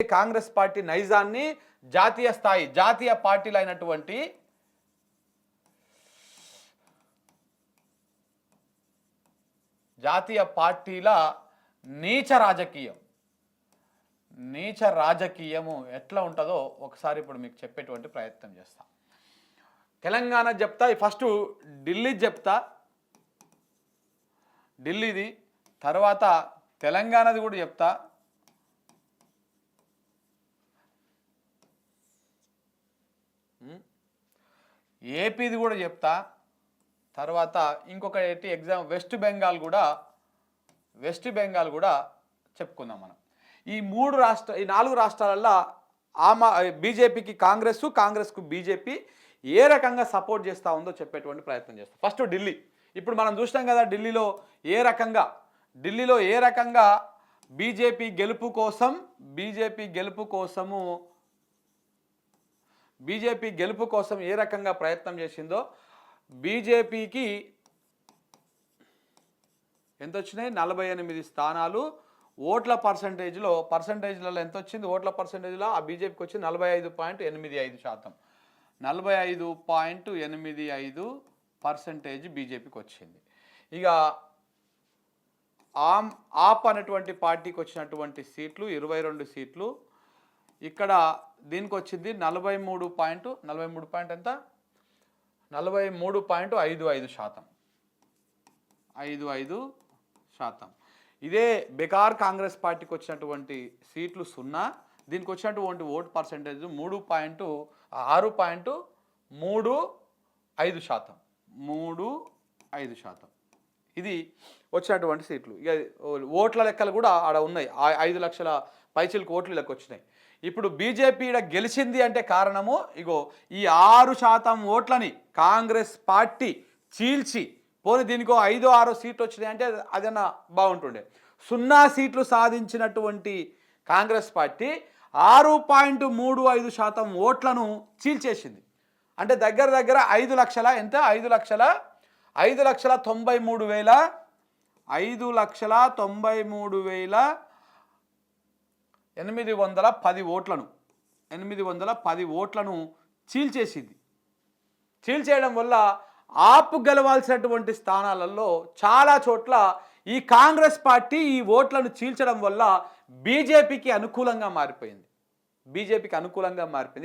Congress party నైజాన్ని జాతీయ స్థాయి జాతీయ పార్టీలు అయినటువంటి జాతీయ పార్టీల నీచ రాజకీయము ఎట్లా ఉంటుందో ఒకసారి ఇప్పుడు మీకు చెప్పేటువంటి ప్రయత్నం చేస్తా. తెలంగాణ చెప్తా, ఫస్ట్ ఢిల్లీ చెప్తా, ఢిల్లీది తర్వాత తెలంగాణది కూడా చెప్తా, ఏపీది కూడా చెప్తా, తర్వాత ఇంకొక ఎగ్జామ్ వెస్ట్ బెంగాల్ కూడా చెప్పుకుందాం మనం. ఈ 4 రాష్ట్రాలలో బీజేపీకి కాంగ్రెస్కు బీజేపీ ఏ రకంగా సపోర్ట్ చేస్తూ ఉందో చెప్పేటువంటి ప్రయత్నం చేస్తాం. ఫస్ట్ ఢిల్లీ. ఇప్పుడు మనం చూసినాం కదా ఢిల్లీలో ఏ రకంగా బీజేపీ గెలుపు కోసం ఏ రకంగా ప్రయత్నం చేసిందో. బీజేపీకి ఎంత వచ్చినాయి? 48 స్థానాలు. ఓట్ల పర్సంటేజ్లలో ఎంత వచ్చింది? ఓట్ల పర్సంటేజ్లో ఆ బీజేపీకి వచ్చి 45.85%. 45.85% బీజేపీకి వచ్చింది. ఇక ఆప్ అనేటువంటి పార్టీకి వచ్చినటువంటి సీట్లు 22 సీట్లు. ఇక్కడ దీనికి వచ్చింది 43 ఎంత? 43.55%. ఇదే బెకార్ కాంగ్రెస్ పార్టీకి వచ్చినటువంటి సీట్లు 0. దీనికి వచ్చినటువంటి ఓటు పర్సంటేజ్ 3.35%. ఇది వచ్చినటువంటి సీట్లు. ఇక ఓట్ల లెక్కలు కూడా ఆడ ఉన్నాయి. 5 లక్షల పైచిలకు ఓట్లు లెక్క వచ్చినాయి. ఇప్పుడు బీజేపీ గెలిచింది అంటే కారణము ఇగో ఈ 6% ఓట్లని కాంగ్రెస్ పార్టీ చీల్చి పోనీ దీనికో 5-6 సీట్లు వచ్చినాయి అంటే అదన్నా బాగుంటుండే. 0 సీట్లు సాధించినటువంటి కాంగ్రెస్ పార్టీ 6.35% ఓట్లను చీల్చేసింది. అంటే దగ్గర 5 లక్షల ఎంత? 5,93,810 ఓట్లను చీల్చేసింది. చీల్చేయడం వల్ల ఆపు గెలవాల్సినటువంటి స్థానాలలో చాలా చోట్ల ఈ కాంగ్రెస్ పార్టీ ఈ ఓట్లను చీల్చడం వల్ల బీజేపీకి అనుకూలంగా మారిపోయింది.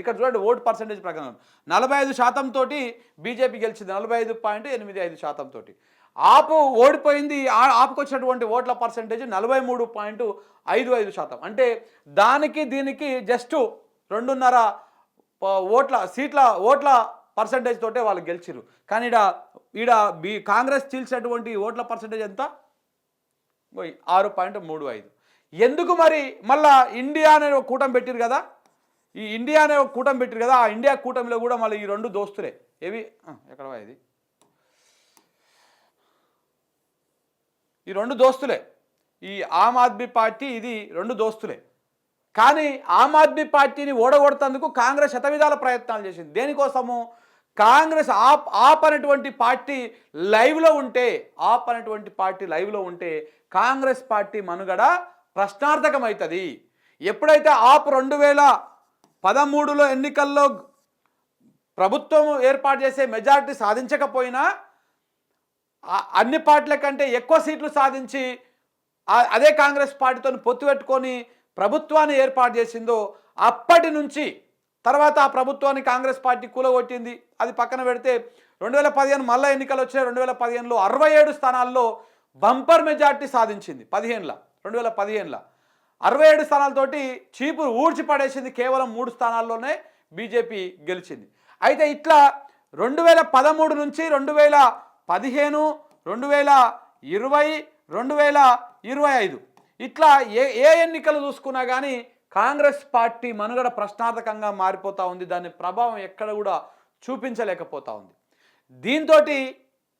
ఇక్కడ చూడండి ఓటు పర్సంటేజ్ ప్రకారం 45% తోటి బీజేపీ గెలిచింది. 45.85% తోటి. ఆపు ఓడిపోయింది. ఆపుకు వచ్చినటువంటి ఓట్ల పర్సంటేజ్ 43.55%. అంటే దానికి దీనికి జస్ట్ 2.5 ఓట్ల పర్సంటేజ్ తోటే వాళ్ళు గెలిచిరు. కానీ ఈడ కాంగ్రెస్ చీల్చినటువంటి ఓట్ల పర్సంటేజ్ ఎంత? 6.35. ఎందుకు మరి మళ్ళా ఇండియా అనే ఒక కూటమి పెట్టిరు కదా, ఆ ఇండియా కూటమిలో కూడా మళ్ళీ ఈ 2 దోస్తులే. ఏవి ఎక్కడవా ఇది? ఈ 2 దోస్తులే. ఈ ఆమ్ ఆద్మీ పార్టీ ఇది 2 దోస్తులే. కానీ ఆమ్ ఆద్మీ పార్టీని ఓడగొడతందుకు కాంగ్రెస్ శతవిధాల ప్రయత్నాలు చేసింది. దేనికోసము? కాంగ్రెస్ ఆప్ అనేటువంటి పార్టీ లైవ్లో ఉంటే కాంగ్రెస్ పార్టీ మనుగడ ప్రశ్నార్థకమవుతుంది. ఎప్పుడైతే ఆప్ 2013లో ఎన్నికల్లో ప్రభుత్వం ఏర్పాటు చేసే మెజారిటీ సాధించకపోయినా అన్ని పార్టీల కంటే ఎక్కువ సీట్లు సాధించి అదే కాంగ్రెస్ పార్టీతో పొత్తు పెట్టుకొని ప్రభుత్వాన్ని ఏర్పాటు చేసిందో అప్పటి నుంచి తర్వాత ఆ ప్రభుత్వాన్ని కాంగ్రెస్ పార్టీ కూలగొట్టింది. అది పక్కన పెడితే 2015 మళ్ళీ ఎన్నికలు వచ్చాయి. 2015లో 67 స్థానాల్లో బంపర్ మెజార్టీ సాధించింది. 2015లో 67 స్థానాలతోటి చీపురు ఊడ్చి పడేసింది. కేవలం 3 స్థానాల్లోనే బీజేపీ గెలిచింది. అయితే ఇట్లా 2013 నుంచి 2015, 2020, 2025 ఇట్లా ఏ ఎన్నికలు చూసుకున్నా కానీ కాంగ్రెస్ పార్టీ మనుగడ ప్రశ్నార్థకంగా మారిపోతూ ఉంది. దాని ప్రభావం ఎక్కడ కూడా చూపించలేకపోతూ ఉంది. దీంతో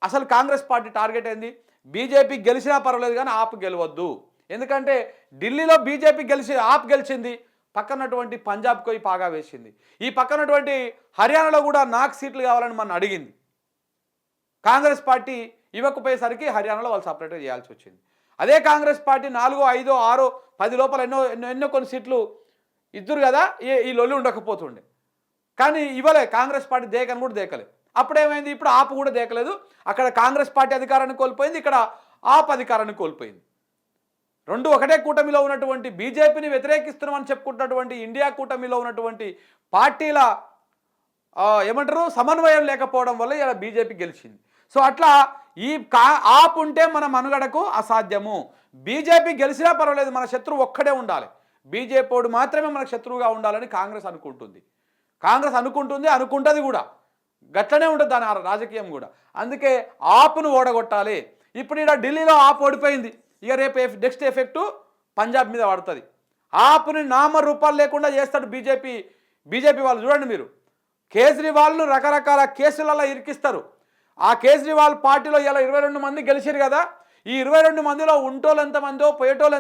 అసలు కాంగ్రెస్ పార్టీ టార్గెట్ ఏంది? బీజేపీ గెలిచినా పర్వాలేదు కానీ ఆప్ గెలవద్దు. ఎందుకంటే ఢిల్లీలో బీజేపీ ఆప్ గెలిచింది, పక్కనటువంటి పంజాబ్కి పోయి పాగా వేసింది. ఈ పక్కనటువంటి హర్యానాలో కూడా నాకు సీట్లు కావాలని మనం అడిగింది. కాంగ్రెస్ పార్టీ ఇవ్వకపోయేసరికి హర్యానాలో వాళ్ళు సపరేట్గా చేయాల్సి వచ్చింది. అదే కాంగ్రెస్ పార్టీ 4, 5, 6, 10 లోపల ఎన్నో కొన్ని సీట్లు ఇద్దరు కదా ఈ లొల్లి ఉండకపోతుండే. కానీ ఇవ్వలే, కాంగ్రెస్ పార్టీ దేకని కూడా దేకలేదు. అప్పుడేమైంది, ఇప్పుడు ఆపు కూడా దేకలేదు. అక్కడ కాంగ్రెస్ పార్టీ అధికారాన్ని కోల్పోయింది, ఇక్కడ ఆప్ అధికారాన్ని కోల్పోయింది. రెండు ఒకటే కూటమిలో ఉన్నటువంటి బీజేపీని వ్యతిరేకిస్తున్నామని చెప్పుకుంటున్నటువంటి ఇండియా కూటమిలో ఉన్నటువంటి పార్టీల ఏమంటారు సమన్వయం లేకపోవడం వల్ల ఇలా బీజేపీ గెలిచింది. సో అట్లా ఈ ఆప్ ఉంటే మన మనుగడకు అసాధ్యము. బీజేపీ గెలిచినా పర్వాలేదు, మన శత్రువు ఒక్కడే ఉండాలి, బీజేపీ మాత్రమే మనకు శత్రువుగా ఉండాలని కాంగ్రెస్ అనుకుంటుంది. అనుకుంటుంది కూడా, గట్లనే ఉంటుంది దాని రాజకీయం కూడా. అందుకే ఆప్ను ఓడగొట్టాలి. ఇప్పుడు ఇక్కడ ఢిల్లీలో ఆప్ ఓడిపోయింది, ఇక రేపు నెక్స్ట్ ఎఫెక్టు పంజాబ్ మీద పడుతుంది. ఆప్ని నామరూపాలు లేకుండా చేస్తాడు బీజేపీ వాళ్ళు. చూడండి మీరు, కేజ్రీవాల్ను రకరకాల కేసులలో ఇరికిస్తారు. ఆ కేజ్రీవాల్ పార్టీలో ఇలా 22 మంది గెలిచారు కదా, ఈ 22 మందిలో ఉంటోళ్ళు ఎంతమందో పోయేటోళ్ళు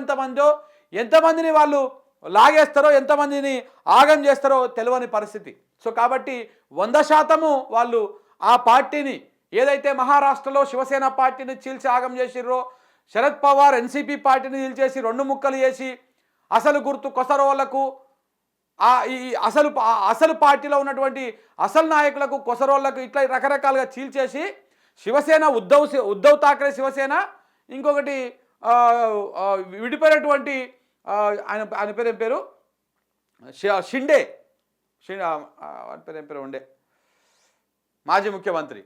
ఎంతమందిని వాళ్ళు లాగేస్తారో, ఎంతమందిని ఆగం చేస్తారో తెలియని పరిస్థితి. సో కాబట్టి 100% వాళ్ళు ఆ పార్టీని, ఏదైతే మహారాష్ట్రలో శివసేన పార్టీని చీల్చి ఆగం చేసిర్రో, శరద్ పవార్ ఎన్సీపీ పార్టీని చీల్చేసి 2 ముక్కలు చేసి అసలు గుర్తు కొసరోళ్లకు, ఈ అసలు పార్టీలో ఉన్నటువంటి అసలు నాయకులకు కొసరోళ్లకు ఇట్లా రకరకాలుగా చీల్చేసి శివసేన ఉద్ధవ్ ఠాక్రే శివసేన, ఇంకొకటి విడిపోయినటువంటి ఆయన పేరు షిండే పేరు ఉండే మాజీ ముఖ్యమంత్రి.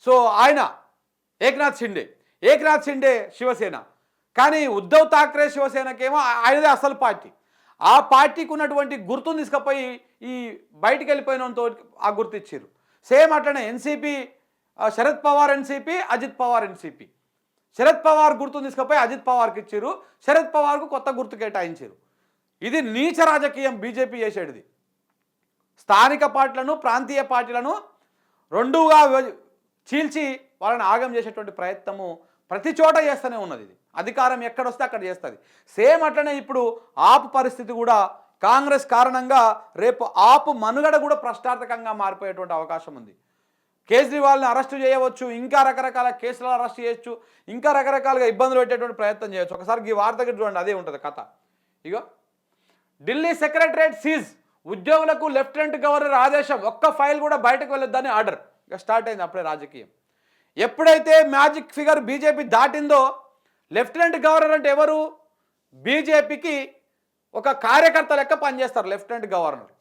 సో ఆయన ఏక్నాథ్ షిండే శివసేన. కానీ ఉద్ధవ్ ఠాక్రే శివసేనకేమో ఆయనదే అసలు పార్టీ. ఆ పార్టీకి ఉన్నటువంటి గుర్తును తీసుకుపోయి ఈ బయటికి వెళ్ళిపోయినంతో ఆ గుర్తు ఇచ్చారు. సేమ్ అట్లనే NCP, Sharad Pawar NCP, Ajit Pawar NCP. Sharad Pawar గుర్తును తీసుకుపోయి అజిత్ పవార్కి ఇచ్చారు, శరద్ పవార్కు కొత్త గుర్తు కేటాయించారు. ఇది నీచ రాజకీయం బీజేపీ చేసేది. స్థానిక పార్టీలను, ప్రాంతీయ పార్టీలను రెండుగా చీల్చి వాళ్ళని ఆగం చేసేటువంటి ప్రయత్నము ప్రతి చోట చేస్తూనే ఉన్నది. ఇది అధికారం ఎక్కడొస్తే అక్కడ చేస్తుంది. సేమ్ అట్లనే ఇప్పుడు ఆప్ పరిస్థితి కూడా కాంగ్రెస్ కారణంగా రేపు ఆప్ మనుగడ కూడా ప్రశ్నార్థకంగా మారిపోయేటువంటి అవకాశం ఉంది. కేజ్రీవాల్ని అరెస్టు చేయవచ్చు, ఇంకా రకరకాల కేసులలో అరెస్ట్ చేయొచ్చు, ఇంకా రకరకాలుగా ఇబ్బందులు పెట్టేటువంటి ప్రయత్నం చేయొచ్చు. ఒకసారి ఈ వార్త చూడండి, అదే ఉంటుంది కథ. ఇగో ఢిల్లీ సెక్రటరేట్ సీజ్, ఉద్యోగులకు లెఫ్టినెంట్ గవర్నర్ ఆదేశం, ఒక్క ఫైల్ కూడా బయటకు వెళ్ళొద్దని ఆర్డర్. ఇక స్టార్ట్ అయింది అప్పుడే రాజకీయం. ఎప్పుడైతే మ్యాజిక్ ఫిగర్ బీజేపీ దాటిందో, లెఫ్టినెంట్ గవర్నర్ అంటే ఎవరు, బీజేపీకి ఒక కార్యకర్త లెక్క పనిచేస్తారు లెఫ్టినెంట్ గవర్నర్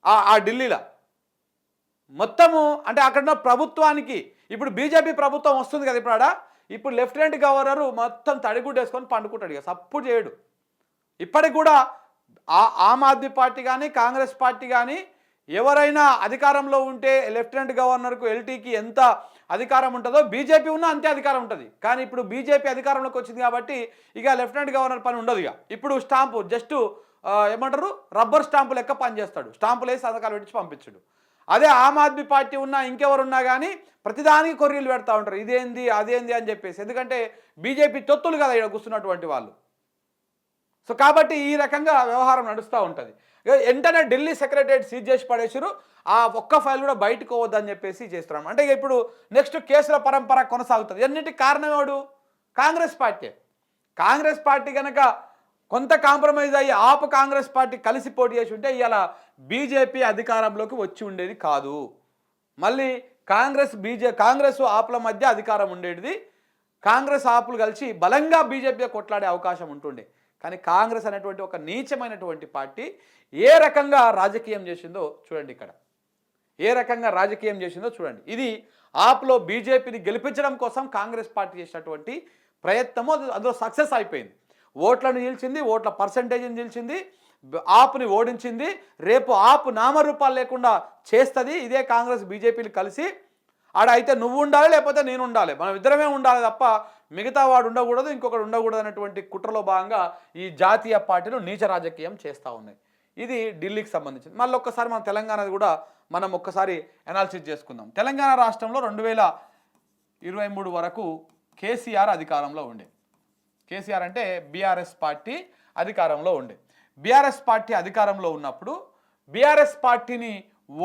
ఆ ఢిల్లీలో. మొత్తము అంటే అక్కడ ప్రభుత్వానికి, ఇప్పుడు బీజేపీ ప్రభుత్వం వస్తుంది కదా ఇప్పుడు లెఫ్టినెంట్ గవర్నరు మొత్తం తడిగుడ్డ వేసుకొని పండుకుంటాడు, ఇక సపోర్ట్ చేయడు. ఇప్పటికి కూడా ఆమ్ ఆద్మీ పార్టీ కానీ కాంగ్రెస్ పార్టీ కానీ ఎవరైనా అధికారంలో ఉంటే లెఫ్టినెంట్ గవర్నర్కు ఎల్టీకి ఎంత అధికారం ఉంటుందో బీజేపీ ఉన్నా అంతే అధికారం ఉంటుంది. కానీ ఇప్పుడు బీజేపీ అధికారంలోకి వచ్చింది కాబట్టి ఇక లెఫ్టినెంట్ గవర్నర్ పని ఉండదు. ఇక ఇప్పుడు స్టాంపు జస్ట్ ఏమంటారు రబ్బర్ స్టాంపు లెక్క పనిచేస్తాడు, స్టాంపులు వేసి పథకాలు పెట్టి పంపించడు. అదే ఆమ్ ఆద్మీ పార్టీ ఉన్నా ఇంకెవరున్నా కానీ ప్రతిదానికి కొర్రీలు పెడతా ఉంటారు, ఇదేంది అదేంది అని చెప్పేసి. ఎందుకంటే బీజేపీ తొత్తులు కదా ఇక్కడ కూర్చున్నటువంటి వాళ్ళు. సో కాబట్టి ఈ రకంగా వ్యవహారం నడుస్తూ ఉంటుంది. వెంటనే ఢిల్లీ సెక్రటరేట్ సీజ్ చేసి పడేసారు, ఆ ఒక్క ఫైల్ కూడా బయటకు పోవద్దని చెప్పేసి చేస్తున్నాం. అంటే ఇప్పుడు నెక్స్ట్ కేసుల పరంపర కొనసాగుతుంది. అన్నిటికీ కారణం ఎవడు, కాంగ్రెస్ పార్టీ కనుక కొంత కాంప్రమైజ్ అయ్యి ఆప్ కాంగ్రెస్ పార్టీ కలిసి పోటీ చేసి ఉంటే ఇవాళ బీజేపీ అధికారంలోకి వచ్చి ఉండేది కాదు. మళ్ళీ కాంగ్రెస్ ఆప్ల మధ్య అధికారం ఉండేది, కాంగ్రెస్ ఆపులు కలిసి బలంగా బీజేపీ కొట్లాడే అవకాశం ఉంటుండే. కానీ కాంగ్రెస్ అనేటువంటి ఒక నీచమైనటువంటి పార్టీ ఏ రకంగా రాజకీయం చేసిందో చూడండి. ఇక్కడ ఏ రకంగా రాజకీయం చేసిందో చూడండి. ఇది ఆప్లో బీజేపీని గెలిపించడం కోసం కాంగ్రెస్ పార్టీ చేసినటువంటి ప్రయత్నము అందులో సక్సెస్ అయిపోయింది. ఓట్లను నిలిచింది, ఓట్ల పర్సంటేజ్ని నిలిచింది, ఆప్ని ఓడించింది. రేపు ఆప్ నామరూపాలు లేకుండా చేస్తుంది ఇదే కాంగ్రెస్ బీజేపీలు కలిసి. ఆడ అయితే నువ్వు ఉండాలి లేకపోతే నేను ఉండాలి, మనం ఇద్దరమే ఉండాలి తప్ప మిగతా వాడు ఉండకూడదు, ఇంకొకటి ఉండకూడదు అనేటువంటి కుట్రలో భాగంగా ఈ జాతీయ పార్టీలు నీచ రాజకీయం చేస్తూ ఉన్నాయి. ఇది ఢిల్లీకి సంబంధించింది. మళ్ళీ ఒక్కసారి మన తెలంగాణది కూడా మనం ఒక్కసారి అనాలిసిస్ చేసుకుందాం. తెలంగాణ రాష్ట్రంలో 2023 వరకు కేసీఆర్ అధికారంలో ఉండే. కేసీఆర్ అంటే బీఆర్ఎస్ పార్టీ అధికారంలో ఉండే. బీఆర్ఎస్ పార్టీ అధికారంలో ఉన్నప్పుడు బీఆర్ఎస్ పార్టీని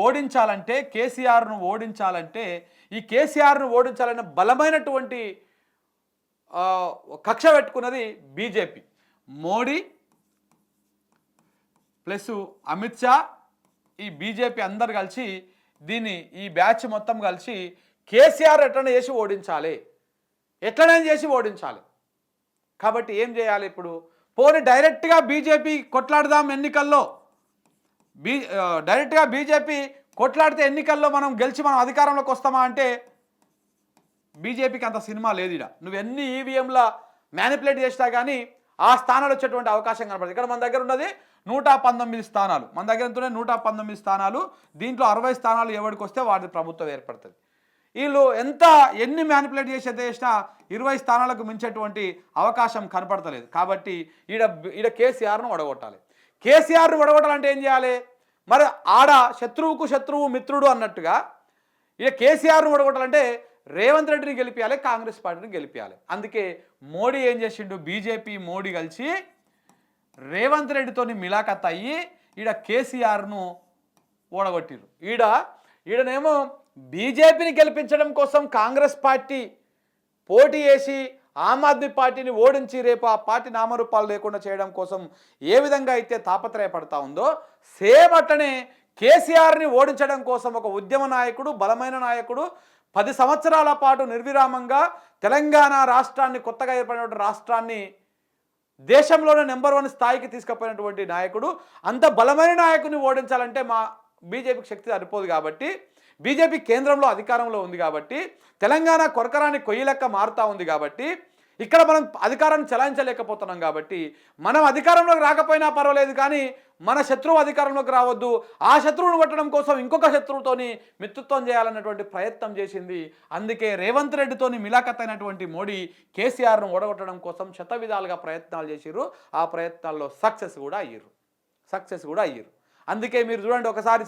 ఓడించాలంటే, కేసీఆర్ను ఓడించాలంటే, ఈ కేసీఆర్ను ఓడించాలనే బలమైనటువంటి కక్ష పెట్టుకున్నది బీజేపీ. మోడీ ప్లస్ అమిత్ షా ఈ బీజేపీ అందరు కలిసి దీన్ని ఈ బ్యాచ్ మొత్తం కలిసి కేసీఆర్ ఎట్లనే చేసి ఓడించాలి, ఎట్లనే చేసి ఓడించాలి. కాబట్టి ఏం చేయాలి ఇప్పుడు? పోనీ డైరెక్ట్గా బీజేపీ కొట్లాడదాం ఎన్నికల్లో, డైరెక్ట్గా బీజేపీ కొట్లాడితే ఎన్నికల్లో మనం గెలిచి మనం అధికారంలోకి వస్తామా అంటే బీజేపీకి అంత సినిమా లేదు. ఇడ నువ్వు ఎన్ని ఈవీఎంల మ్యానిపులేట్ చేసినా కానీ ఆ స్థానాలు వచ్చేటువంటి అవకాశం కనపడుతుంది. ఇక్కడ మన దగ్గర ఉన్నది 119 స్థానాలు, మన దగ్గర ఎంతనే 119 స్థానాలు. దీంట్లో 60 స్థానాలు ఎవరికి వస్తే వాడి ప్రభుత్వం ఏర్పడుతుంది. వీళ్ళు ఎన్ని మ్యానిపులేట్ చేసినా 20 స్థానాలకు మించేటువంటి అవకాశం కనపడతలేదు. కాబట్టి ఈడ కేసీఆర్ను ఓడగొట్టాలి. కేసీఆర్ను ఓడగొట్టాలంటే ఏం చేయాలి? మరి ఆడ శత్రువుకు శత్రువు మిత్రుడు అన్నట్టుగా ఈడ కేసీఆర్ను ఓడగొట్టాలంటే రేవంత్ రెడ్డిని గెలిపించాలి, కాంగ్రెస్ పార్టీని గెలిపించాలి. అందుకే మోడీ ఏం చేసిండు? బీజేపీ మోడీ కలిసి రేవంత్ రెడ్డితోని మిలాఖత్ అయ్యి ఈడ కేసీఆర్ను ఓడగొట్టిరు. ఈడనేమో బీజేపీని గెలిపించడం కోసం కాంగ్రెస్ పార్టీ పోటీ చేసి ఆమ్ ఆద్మీ పార్టీని ఓడించి రేపు ఆ పార్టీ నామరూపాలు లేకుండా చేయడం కోసం ఏ విధంగా అయితే తాపత్రయపడతా ఉందో సేమ్ అట్లనే కేసీఆర్ని ఓడించడం కోసం ఒక ఉద్యమ నాయకుడు, బలమైన నాయకుడు, 10 సంవత్సరాల పాటు నిర్విరామంగా తెలంగాణ రాష్ట్రాన్ని, కొత్తగా ఏర్పడినటువంటి రాష్ట్రాన్ని దేశంలోనే నెంబర్ 1 స్థాయికి తీసుకుపోయినటువంటి నాయకుడు, అంత బలమైన నాయకుడిని ఓడించాలంటే మా బీజేపీకి శక్తి సరిపోదు. కాబట్టి బీజేపీ కేంద్రంలో అధికారంలో ఉంది కాబట్టి, తెలంగాణ కొరకరాని కొయ్యి లెక్క మారుతూ ఉంది కాబట్టి, ఇక్కడ మనం అధికారాన్ని చెలాయించలేకపోతున్నాం. కాబట్టి మనం అధికారంలోకి రాకపోయినా పర్వాలేదు, కానీ మన శత్రువు అధికారంలోకి రావద్దు, ఆ శత్రువును కొట్టడం కోసం ఇంకొక శత్రువుతోని మిత్రుత్వం చేయాలన్నటువంటి ప్రయత్నం చేసింది. అందుకే రేవంత్ రెడ్డితోని మిలాఖత్ అయినటువంటి మోడీ కేసీఆర్ను ఓడగొట్టడం కోసం శతవిధాలుగా ప్రయత్నాలు చేసిర్రు. ఆ ప్రయత్నాల్లో సక్సెస్ కూడా అయ్యారు. అందుకే మీరు చూడండి, ఒకసారి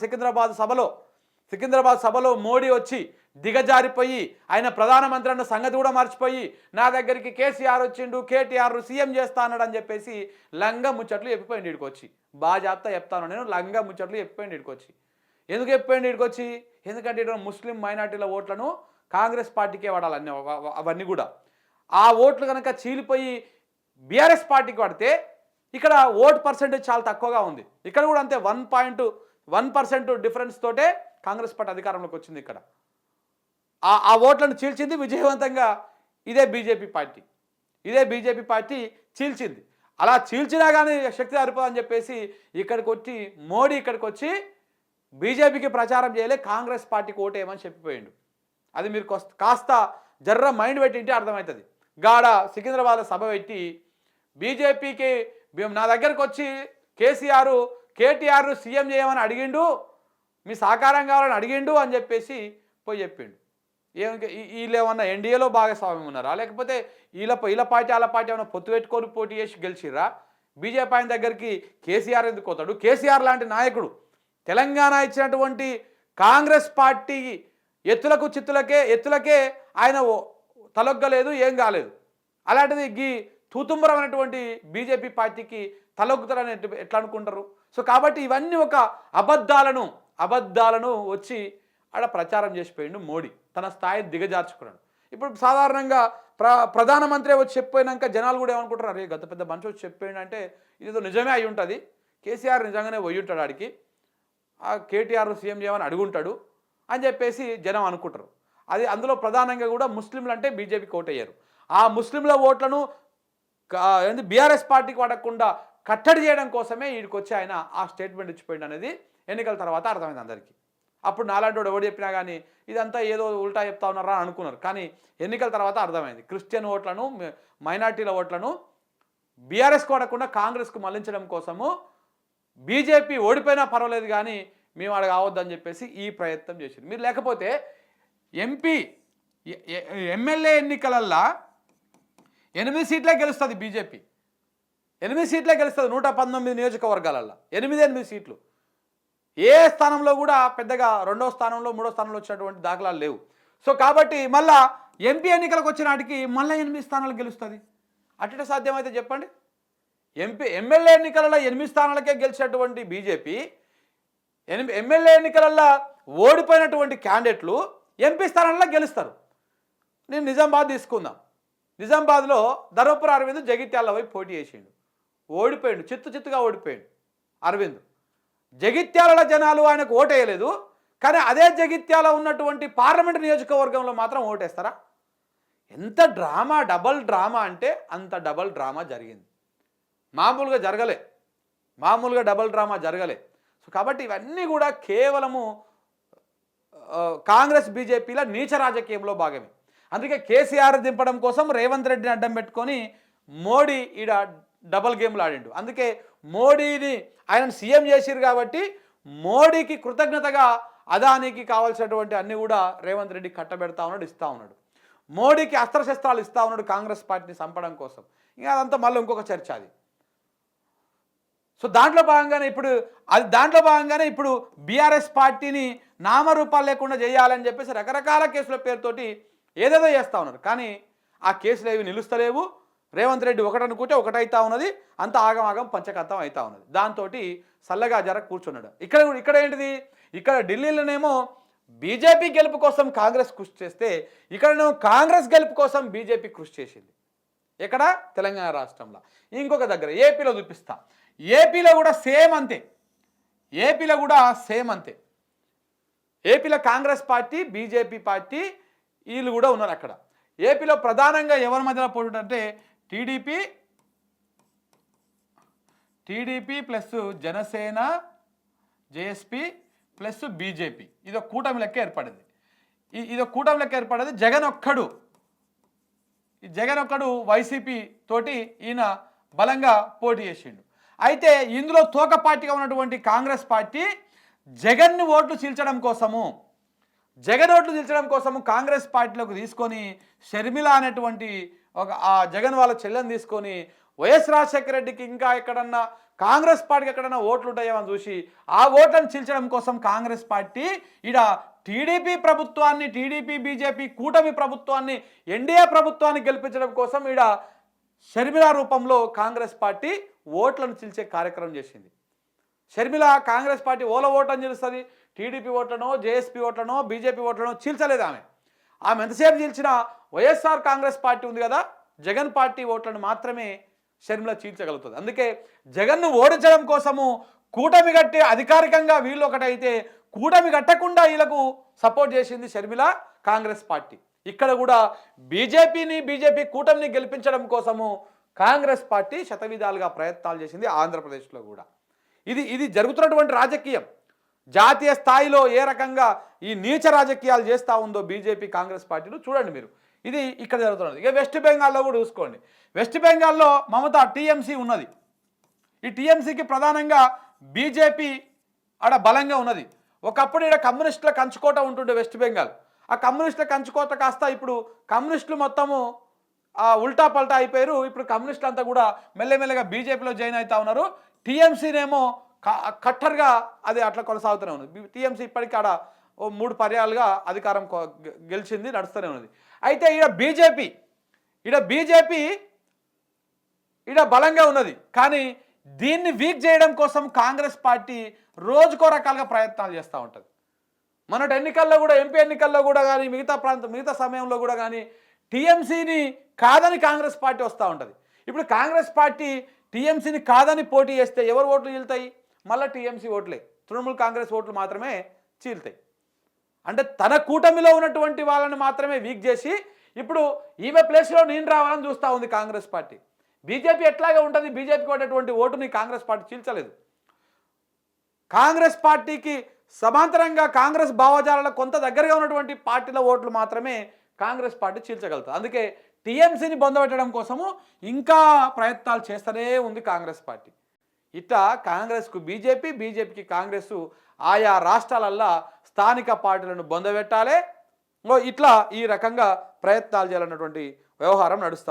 సికింద్రాబాద్ సభలో మోడీ వచ్చి దిగజారిపోయి ఆయన ప్రధానమంత్రి అన్న సంగతి కూడా మర్చిపోయి నా దగ్గరికి కేసీఆర్ వచ్చిండు, కేటీఆర్ సీఎం చేస్తా అన్నాడు అని చెప్పేసి లంగా ముచ్చట్లు చెప్పిపోయింది. ఇడికొచ్చి బాజాప్తా చెప్తాను నేను, లంగా ముచ్చట్లు చెప్పిపోయింది ఇడికొచ్చి. ఎందుకు చెప్పిపోయింది ఇడికొచ్చి? ఎందుకంటే ఇక్కడ ముస్లిం మైనార్టీల ఓట్లను కాంగ్రెస్ పార్టీకే వాడాలి అవన్నీ కూడా. ఆ ఓట్లు కనుక చీలిపోయి బీఆర్ఎస్ పార్టీకి పడితే ఇక్కడ ఓట్ పర్సెంటేజ్ చాలా తక్కువగా ఉంది. ఇక్కడ కూడా అంతే, 1.1% డిఫరెన్స్ తోటే కాంగ్రెస్ పార్టీ అధికారంలోకి వచ్చింది. ఇక్కడ ఆ ఓట్లను చీల్చింది విజయవంతంగా ఇదే బీజేపీ పార్టీ చీల్చింది. అలా చీల్చినా కానీ శక్తి సరిపోదని చెప్పేసి మోడీ ఇక్కడికి వచ్చి బీజేపీకి ప్రచారం చేయలే, కాంగ్రెస్ పార్టీకి ఓటేయమని చెప్పిపోయిండు. అది మీరు కాస్త జర్ర మైండ్ పెట్టింటే అర్థమవుతుంది. గాడ సికింద్రాబాద్ సభ పెట్టి బీజేపీకి నా దగ్గరకు వచ్చి కేటీఆర్ సీఎం చేయమని అడిగిండు, మీ సహకారం కావాలని అడిగిండు అని చెప్పేసి పోయి చెప్పిండు. వీళ్ళు ఏమన్నా ఎన్డీఏలో భాగస్వామ్యం ఉన్నారా, లేకపోతే వీళ్ళ పార్టీ వాళ్ళ పార్టీ ఏమన్నా పొత్తు పెట్టుకొని పోటీ చేసి గెలిచిర్రా? బీజేపీ ఆయన దగ్గరికి కేసీఆర్ ఎందుకు పోతాడు? కేసీఆర్ లాంటి నాయకుడు తెలంగాణ ఇచ్చినటువంటి కాంగ్రెస్ పార్టీ ఎత్తులకే ఆయన తలొగ్గలేదు, ఏం కాలేదు. అలాంటిది తూతుంబరం అనేటువంటి బీజేపీ పార్టీకి తలొగ్గుతారని ఎట్లా అనుకుంటారు? సో కాబట్టి ఇవన్నీ ఒక అబద్ధాలను వచ్చి ఆడ ప్రచారం చేసిపోయిండు మోడీ, తన స్థాయిని దిగజార్చుకున్నాడు. ఇప్పుడు సాధారణంగా ప్రధానమంత్రి వచ్చి చెప్పినాక జనాలు కూడా ఏమనుకుంటారు, అరే గత పెద్ద మనిషి వచ్చి చెప్పాడు అంటే ఇదేదో నిజమే అయి ఉంటుంది, కేసీఆర్ నిజంగానే పోయి ఉంటాడు ఆడికి, ఆ కేటీఆర్ సీఎం చేయమని అడుగుంటాడు అని చెప్పేసి జనం అనుకుంటారు. అందులో ప్రధానంగా కూడా ముస్లింలు అంటే బీజేపీకి ఓటయ్యారు. ఆ ముస్లింల ఓట్లను బీఆర్ఎస్ పార్టీకి పడకుండా కట్టడి చేయడం కోసమే వీడికి వచ్చి ఆయన ఆ స్టేట్మెంట్ ఇచ్చిపోయింది అనేది ఎన్నికల తర్వాత అర్థమైంది అందరికీ. అప్పుడు నాలాంటి వాడు ఎవడు చెప్పినా కానీ ఇదంతా ఏదో ఉల్టా చెప్తా ఉన్నారా అని అనుకున్నారు. కానీ ఎన్నికల తర్వాత అర్థమైంది, క్రిస్టియన్ ఓట్లను, మైనార్టీల ఓట్లను బీఆర్ఎస్కి పడకుండా కాంగ్రెస్కు మళ్లించడం కోసము బీజేపీ ఓడిపోయినా పర్వాలేదు కానీ మేము అక్కడ కావద్దని చెప్పేసి ఈ ప్రయత్నం చేసింది. మీరు లేకపోతే ఎమ్మెల్యే ఎన్నికలల్లో 8 సీట్లే గెలుస్తుంది బీజేపీ, 8 సీట్లే గెలుస్తుంది 119 నియోజకవర్గాలల్లో 8 సీట్లు. ఏ స్థానంలో కూడా పెద్దగా 2వ స్థానంలో 3వ స్థానంలో వచ్చినటువంటి దాఖలాలు లేవు. సో కాబట్టి మళ్ళా ఎంపీ ఎన్నికలకు వచ్చిన నాటికి మళ్ళీ 8 స్థానాలు గెలుస్తుంది. అట్ట సాధ్యమైతే చెప్పండి. ఎమ్మెల్యే ఎన్నికలలో 8 స్థానాలకే గెలిచినటువంటి బీజేపీ ఎమ్మెల్యే ఎన్నికలలో ఓడిపోయినటువంటి క్యాండిడేట్లు ఎంపీ స్థానాల్లో గెలుస్తారు. నేను నిజామాబాద్ తీసుకుందాం. నిజామాబాద్లో ధర్మపురి అరవింద్ జగిత్యాల వైపు పోటీ చేసిండు, ఓడిపోయిండు, చిత్తుగా ఓడిపోయిండు అరవింద్. జగిత్యాల జనాలు ఆయనకు ఓటేయలేదు, కానీ అదే జగిత్యాల ఉన్నటువంటి పార్లమెంట్ నియోజకవర్గంలో మాత్రం ఓటేస్తారా? ఎంత డ్రామా, డబల్ డ్రామా అంటే అంత డబల్ డ్రామా జరిగింది. మామూలుగా జరగలే, మామూలుగా డబల్ డ్రామా జరగలే. సో కాబట్టి ఇవన్నీ కూడా కేవలము కాంగ్రెస్ బీజేపీల నీచ రాజకీయంలో భాగమే. అందుకే కేసీఆర్ దింపడం కోసం రేవంత్ రెడ్డిని అడ్డం పెట్టుకొని మోడీ ఈడ డబల్ గేమ్లు ఆడిండు. అందుకే మోడీని ఆయనను సీఎం చేసిరు కాబట్టి మోడీకి కృతజ్ఞతగా అదానికి కావాల్సినటువంటి అన్నీ కూడా రేవంత్ రెడ్డి కట్టబెడతా ఉన్నాడు, ఇస్తూ ఉన్నాడు. మోడీకి అస్త్రశస్త్రాలు ఇస్తూ ఉన్నాడు కాంగ్రెస్ పార్టీని చంపడం కోసం. ఇంకా అదంతా మళ్ళీ ఇంకొక చర్చ అది. సో దాంట్లో భాగంగానే ఇప్పుడు బీఆర్ఎస్ పార్టీని నామరూపాలు లేకుండా చేయాలని చెప్పేసి రకరకాల కేసుల పేరుతోటి ఏదేదో చేస్తూ ఉన్నారు. కానీ ఆ కేసులు ఏవి నిలుస్తలేవు. రేవంత్ రెడ్డి ఒకటనుకుంటే ఒకటైతా ఉన్నది, అంత ఆగమాగం పంచకత్తం అవుతా ఉన్నది. దాంతో చల్లగా జర కూర్చున్నాడు. ఇక్కడ ఏంటిది, ఇక్కడ ఢిల్లీలోనేమో బీజేపీ గెలుపు కోసం కాంగ్రెస్ కృషి చేస్తే ఇక్కడనేమో కాంగ్రెస్ గెలుపు కోసం బీజేపీ కృషి చేసింది. ఎక్కడ? తెలంగాణ రాష్ట్రంలో. ఇంకొక దగ్గర ఏపీలో చూపిస్తా. ఏపీలో కూడా సేమ్ అంతే. ఏపీలో కాంగ్రెస్ పార్టీ, బీజేపీ పార్టీ వీళ్ళు కూడా ఉన్నారు అక్కడ. ఏపీలో ప్రధానంగా ఎవరి మధ్యలో పోటీ అంటే TDP plus Janasena, JSP plus BJP. ఇదో కూటమి లెక్క ఏర్పడింది. జగన్ ఒక్కడు వైసీపీ తోటి ఈయన బలంగా పోటీ చేసిండు. అయితే ఇందులో తోక పార్టీగా ఉన్నటువంటి కాంగ్రెస్ పార్టీ జగన్ ఓట్లు చీల్చడం కోసము కాంగ్రెస్ పార్టీలోకి తీసుకొని షర్మిల అనేటువంటి ఆ జగన్ వాళ్ళ చెల్లెని తీసుకొని వైఎస్ రాజశేఖర రెడ్డికి ఇంకా ఎక్కడన్నా కాంగ్రెస్ పార్టీకి ఎక్కడన్నా ఓట్లు ఉంటాయేమని చూసి ఆ ఓట్లను చీల్చడం కోసం కాంగ్రెస్ పార్టీ టీడీపీ బీజేపీ కూటమి ప్రభుత్వాన్ని, ఎన్డీఏ ప్రభుత్వాన్ని గెలిపించడం కోసం షర్మిల రూపంలో కాంగ్రెస్ పార్టీ ఓట్లను చీల్చే కార్యక్రమం చేసింది. షర్మిల కాంగ్రెస్ పార్టీ ఓల ఓట్లను చీలుస్తుంది, టీడీపీ ఓట్లనో, జేఎస్పీ ఓట్లనో, బీజేపీ ఓట్లనో చీల్చలేదు. ఆమె ఎంతసేపు చీల్చిన వైఎస్ఆర్ కాంగ్రెస్ పార్టీ ఉంది కదా, జగన్ పార్టీ ఓట్లను మాత్రమే షర్మిల చీల్చగలుగుతుంది. అందుకే జగన్ను ఓడించడం కోసము కూటమి కట్టి అధికారికంగా వీళ్ళు ఒకటైతే కూటమి కట్టకుండా వీళ్ళకు సపోర్ట్ చేసింది షర్మిల కాంగ్రెస్ పార్టీ. ఇక్కడ కూడా బీజేపీ కూటమిని గెలిపించడం కోసము కాంగ్రెస్ పార్టీ శతవిధాలుగా ప్రయత్నాలు చేసింది ఆంధ్రప్రదేశ్లో కూడా. ఇది జరుగుతున్నటువంటి రాజకీయం. జాతీయ స్థాయిలో ఏ రకంగా ఈ నీచ రాజకీయాలు చేస్తూ ఉందో బీజేపీ కాంగ్రెస్ పార్టీలు చూడండి మీరు. ఇది ఇక్కడ జరుగుతున్నది. ఇక వెస్ట్ బెంగాల్లో కూడా చూసుకోండి. వెస్ట్ బెంగాల్లో మమతా టీఎంసీ ఉన్నది. ఈ టీఎంసీకి ప్రధానంగా బీజేపీ ఆడ బలంగా ఉన్నది. ఒకప్పుడు ఇక్కడ కమ్యూనిస్టుల కంచుకోట ఉంటుండే వెస్ట్ బెంగాల్. ఆ కమ్యూనిస్టుల కంచుకోట కాస్త ఇప్పుడు కమ్యూనిస్టులు మొత్తము ఉల్టా పల్టా అయిపోయారు. ఇప్పుడు కమ్యూనిస్టులు అంతా కూడా మెల్లమెల్లగా బీజేపీలో జాయిన్ అవుతా ఉన్నారు. టీఎంసీనేమో కట్టర్గా అది అట్లా కొనసాగుతూనే ఉన్నది. టీఎంసీ ఇప్పటికీ ఆడ 3 పర్యాలుగా అధికారం గెలిచింది, నడుస్తూనే ఉన్నది. అయితే బీజేపీ బలంగా ఉన్నది. కానీ దీన్ని వీక్ చేయడం కోసం కాంగ్రెస్ పార్టీ రోజుకో రకాలుగా ప్రయత్నాలు చేస్తూ ఉంటుంది. మొన్నటి ఎన్నికల్లో కూడా, ఎంపీ ఎన్నికల్లో కూడా కానీ, మిగతా సమయంలో కూడా కానీ టీఎంసీని కాదని కాంగ్రెస్ పార్టీ వస్తూ ఉంటుంది. ఇప్పుడు కాంగ్రెస్ పార్టీ టీఎంసీని కాదని పోటీ చేస్తే ఎవరు ఓట్లు చీలుతాయి? మళ్ళీ టీఎంసీ ఓట్లే, తృణమూల్ కాంగ్రెస్ ఓట్లు మాత్రమే చీలుతాయి. అంటే తన కూటమిలో ఉన్నటువంటి వాళ్ళని మాత్రమే వీక్ చేసి ఇప్పుడు ఈమె ప్లేస్లో నేను రావాలని చూస్తూ ఉంది కాంగ్రెస్ పార్టీ. బీజేపీ ఎట్లాగే ఉంటుంది, బీజేపీకి ఉన్నటువంటి ఓటుని కాంగ్రెస్ పార్టీ చీల్చలేదు. కాంగ్రెస్ పార్టీకి సమాంతరంగా కాంగ్రెస్ భావజాలలో కొంత దగ్గరగా ఉన్నటువంటి పార్టీల ఓట్లు మాత్రమే కాంగ్రెస్ పార్టీ చీల్చగలుగుతుంది. అందుకే టీఎంసీని బొందబెట్టడం కోసము ఇంకా ప్రయత్నాలు చేస్తూనే ఉంది కాంగ్రెస్ పార్టీ. ఇట్లా కాంగ్రెస్కు బీజేపీకి కాంగ్రెస్ ఆయా రాష్ట్రాలల్లో స్థానిక పార్టీలను బొందబెట్టాలి, ఇట్లా ఈ రకంగా ప్రయత్నాలు చేయాలన్నటువంటి వ్యవహారం నడుస్తూ ఉంది.